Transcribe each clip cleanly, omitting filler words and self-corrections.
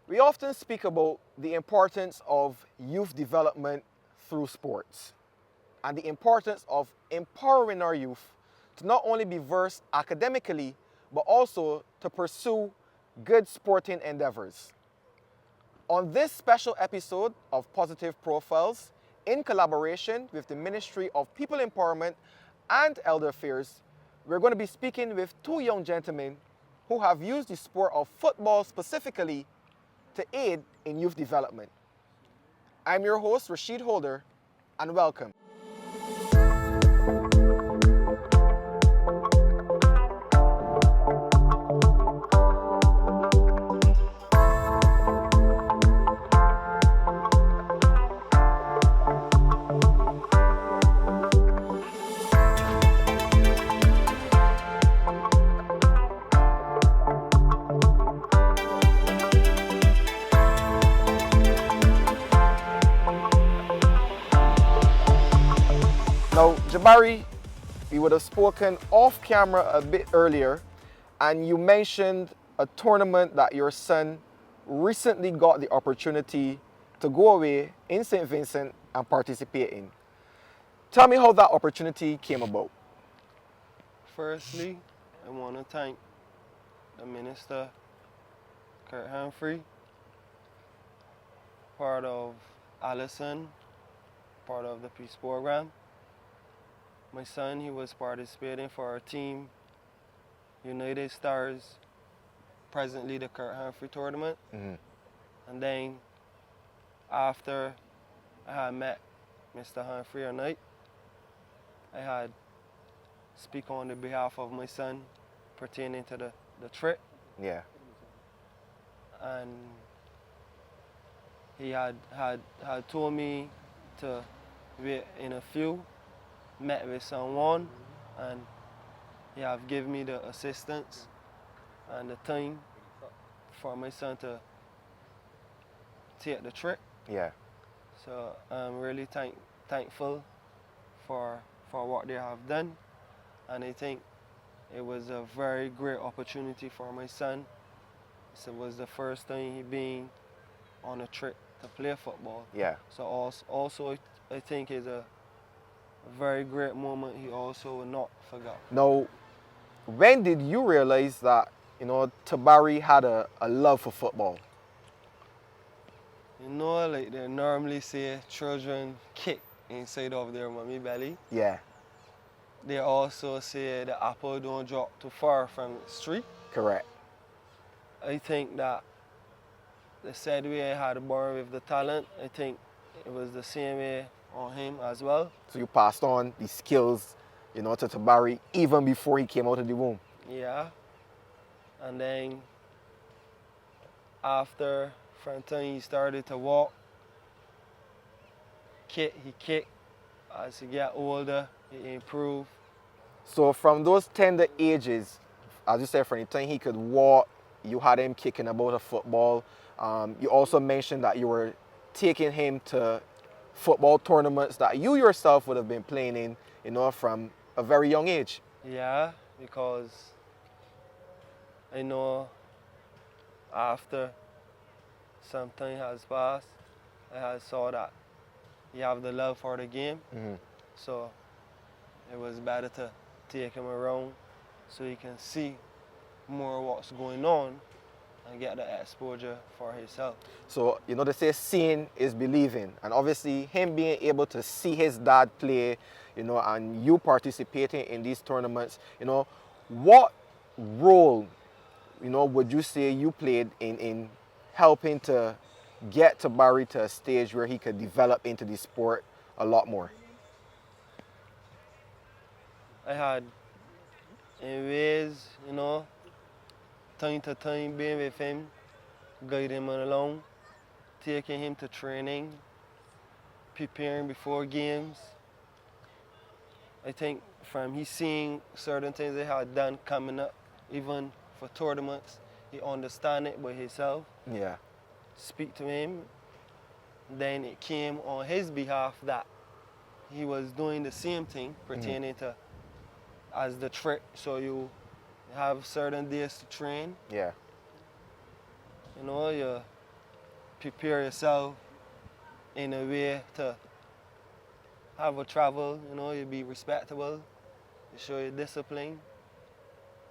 We often speak about the importance of youth development through sports and the importance of empowering our youth to not only be versed academically, but also to pursue good sporting endeavors. On this special episode of Positive Profiles, in collaboration with the Ministry of People Empowerment and Elder Affairs, we're going to be speaking with two young gentlemen who have used the sport of football specifically to aid in youth development. I'm your host, Rashid Holder, and welcome. Now, Jabari, we would have spoken off camera a bit earlier, and you mentioned a tournament that your son recently got the opportunity to go away in St. Vincent and participate in. Tell me how that opportunity came about. Firstly, I want to thank the Minister, Kurt Humphrey, part of Allison, part of the Peace Program. My son, he was participating for our team, United Stars, presently the Kurt Humphrey tournament. And then after I had met Mr. Humphrey at night, I had speak on the behalf of my son pertaining to the trip. Yeah. And he had told me to wait in a few, met with someone, and he have given me the assistance and the time for my son to take the trip. Yeah. So I'm really thankful for what they have done, and I think it was a very great opportunity for my son. So it was the first time he been on a trip to play football. Yeah. So also I think it's a very great moment he also will not forget. Now, when did you realize that, Tabarry had a love for football? Like they normally say children kick inside of their mommy belly. Yeah. They also say the apple don't drop too far from the street. Correct. I think that the said way I had born with the talent, I think it was the same way on him as well. So you passed on the skills, to Tabarry even before he came out of the womb. Yeah. And then after, from the time he started to walk, he kicked. As he got older, he improved. So from those tender ages, as you said, from the time he could walk, you had him kicking about a football. You also mentioned that you were taking him to football tournaments that you yourself would have been playing in, from a very young age. Yeah, because I know after some time has passed, I saw that he have the love for the game. So it was better to take him around so he can see more what's going on and get the exposure for himself. So, they say seeing is believing. And obviously, him being able to see his dad play, and you participating in these tournaments, what role, would you say you played in helping to get Tabarry to a stage where he could develop into the sport a lot more? I had, in ways, time to time being with him, guiding him along, taking him to training, preparing before games. I think from he seeing certain things they had done coming up, even for tournaments, he understand it by himself. Yeah. Speak to him. Then it came on his behalf that he was doing the same thing pertaining to as the trick. So you have certain days to train. Yeah. You prepare yourself in a way to have a travel, you be respectable, you show your discipline,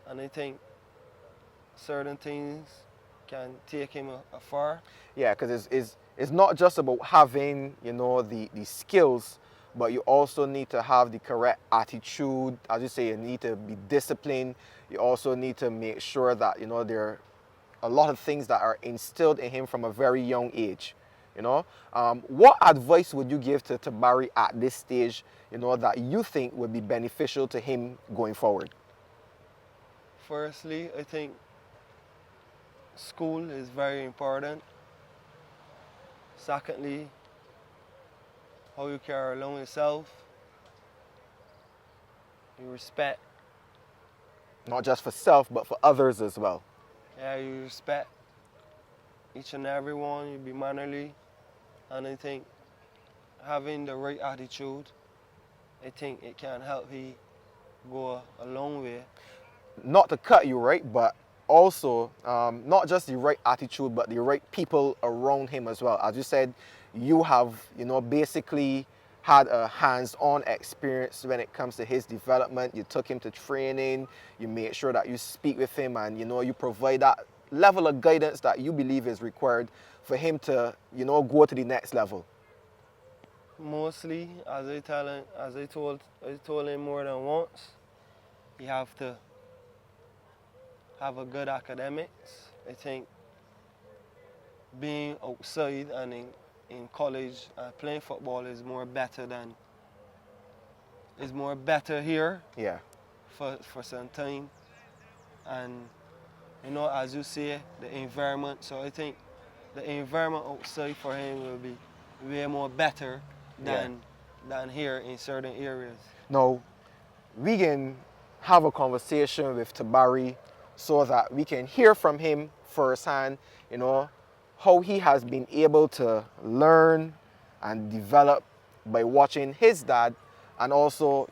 and I think certain things can take him afar. Yeah, because it's not just about having, the skills, but you also need to have the correct attitude. As you say, you need to be disciplined. You also need to make sure that, there are a lot of things that are instilled in him from a very young age. What advice would you give to Tabarry at this stage, that you think would be beneficial to him going forward? Firstly, I think school is very important. Secondly, how you carry along yourself, you respect. Not just for self, but for others as well. Yeah, you respect each and every one, you be mannerly, and I think having the right attitude, I think it can help he go a long way. Not to cut you, right, but also not just the right attitude, but the right people around him as well. As you said, you have, basically had a hands-on experience when it comes to his development. You took him to training, you made sure that you speak with him, and you provide that level of guidance that you believe is required for him to, go to the next level. Mostly, I told him more than once, he have to have a good academics. I think being outside and in college playing football is more better here Yeah. for some time. And as you say, the environment. So I think the environment outside for him will be way more better than here in certain areas. Now, we can have a conversation with Tabarry so that we can hear from him firsthand, how he has been able to learn and develop by watching his dad, and also,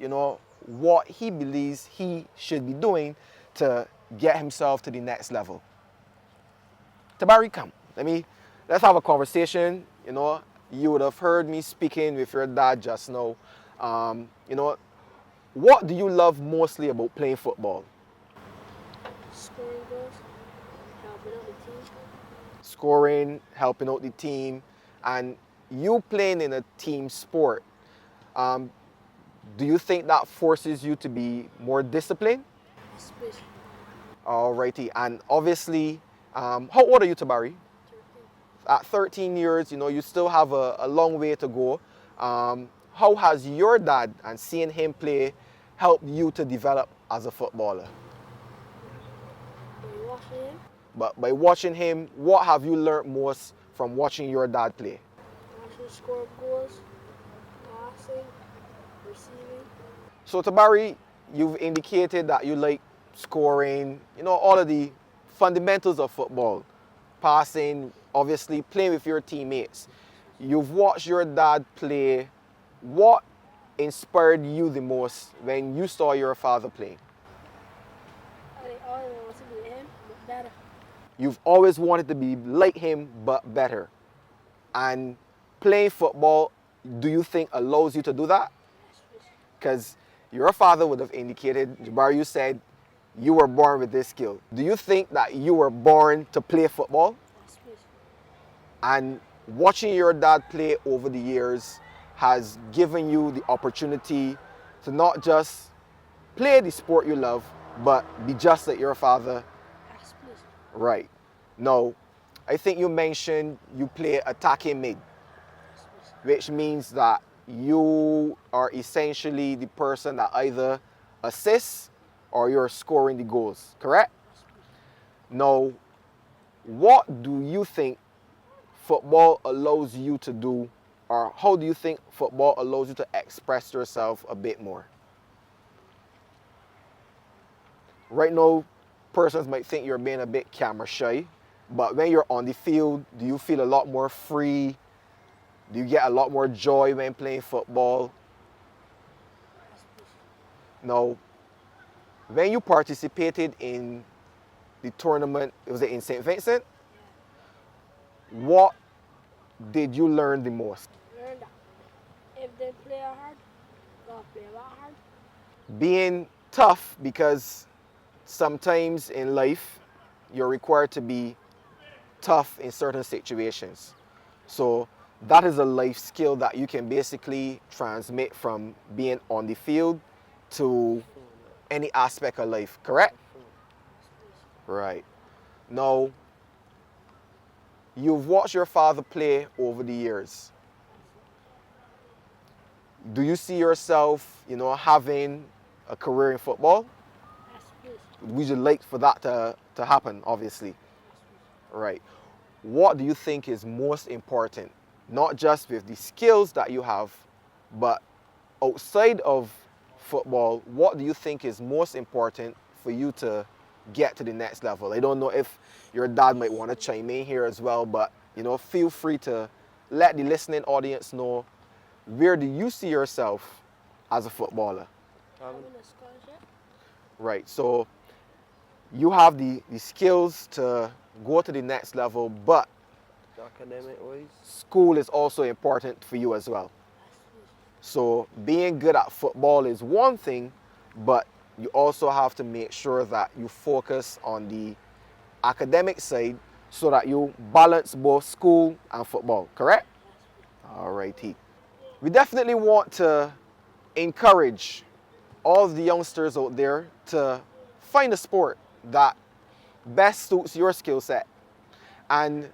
what he believes he should be doing to get himself to the next level. Tabarry, come. Let's have a conversation. You would have heard me speaking with your dad just now. What do you love mostly about playing football? Scoring goals, helping out the team. Scoring, helping out the team, and you playing in a team sport. Um, do you think that forces you to be more disciplined? Especially Alrighty, and obviously, how old are you, Tabarry? 13. At 13 years, you still have a long way to go. How has your dad and seeing him play helped you to develop as a footballer? By watching him, But by watching him, what have you learned most from watching your dad play? watching score goals, passing, receiving. So Tabarry, you've indicated that you like scoring, all of the fundamentals of football, passing, obviously playing with your teammates. You've watched your dad play. What inspired you the most when you saw your father play? I always want to be him, but better. You've always wanted to be like him, but better. And playing football, do you think allows you to do that? Especially Because your father would have indicated, Jabari, you said you were born with this skill. Do you think that you were born to play football? especially And watching your dad play over the years has given you the opportunity to not just play the sport you love, but be just like your father. especially Right. Now, I think you mentioned you play attacking mid, which means that you are essentially the person that either assists or you're scoring the goals, correct? Now, what do you think football allows you to do, or how do you think football allows you to express yourself a bit more? Right now, persons might think you're being a bit camera shy, but when you're on the field, do you feel a lot more free? Do you get a lot more joy when playing football? Now, when you participated in the tournament, was it in St. Vincent? What did you learn the most? Learn that if they play hard, gotta play a lot hard. Being tough, because sometimes in life you're required to be tough in certain situations. So that is a life skill that you can basically transmit from being on the field to any aspect of life, correct? Right. Now, you've watched your father play over the years. Do you see yourself, having a career in football? Yes, please. Would you like for that to happen, obviously? Right. What do you think is most important, not just with the skills that you have, but outside of football, what do you think is most important for you to get to the next level? I don't know if your dad might want to chime in here as well, but feel free to let the listening audience know, where do you see yourself as a footballer? Having a scholarship. Right. So you have the skills to go to the next level, but Academic wise. school is also important for you as well. Yes, please. So being good at football is one thing, but you also have to make sure that you focus on the academic side so that you balance both school and football, correct? All righty. We definitely want to encourage all of the youngsters out there to find a sport that best suits your skill set and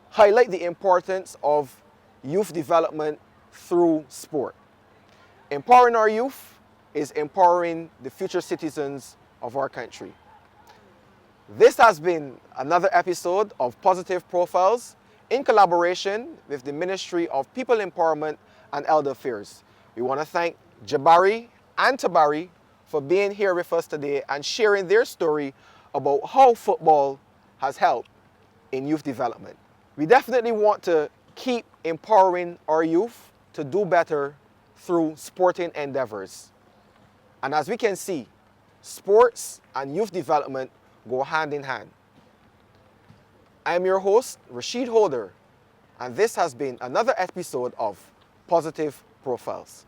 highlight the importance of youth development through sport. Empowering our youth is empowering the future citizens of our country. This has been another episode of Positive Profiles in collaboration with the Ministry of People Empowerment and Elder Affairs. We want to thank Jabari and Tabarry for being here with us today and sharing their story about how football has helped in youth development. We definitely want to keep empowering our youth to do better through sporting endeavors. And as we can see, sports and youth development go hand in hand. I am your host, Rashid Holder, and this has been another episode of Positive Profiles.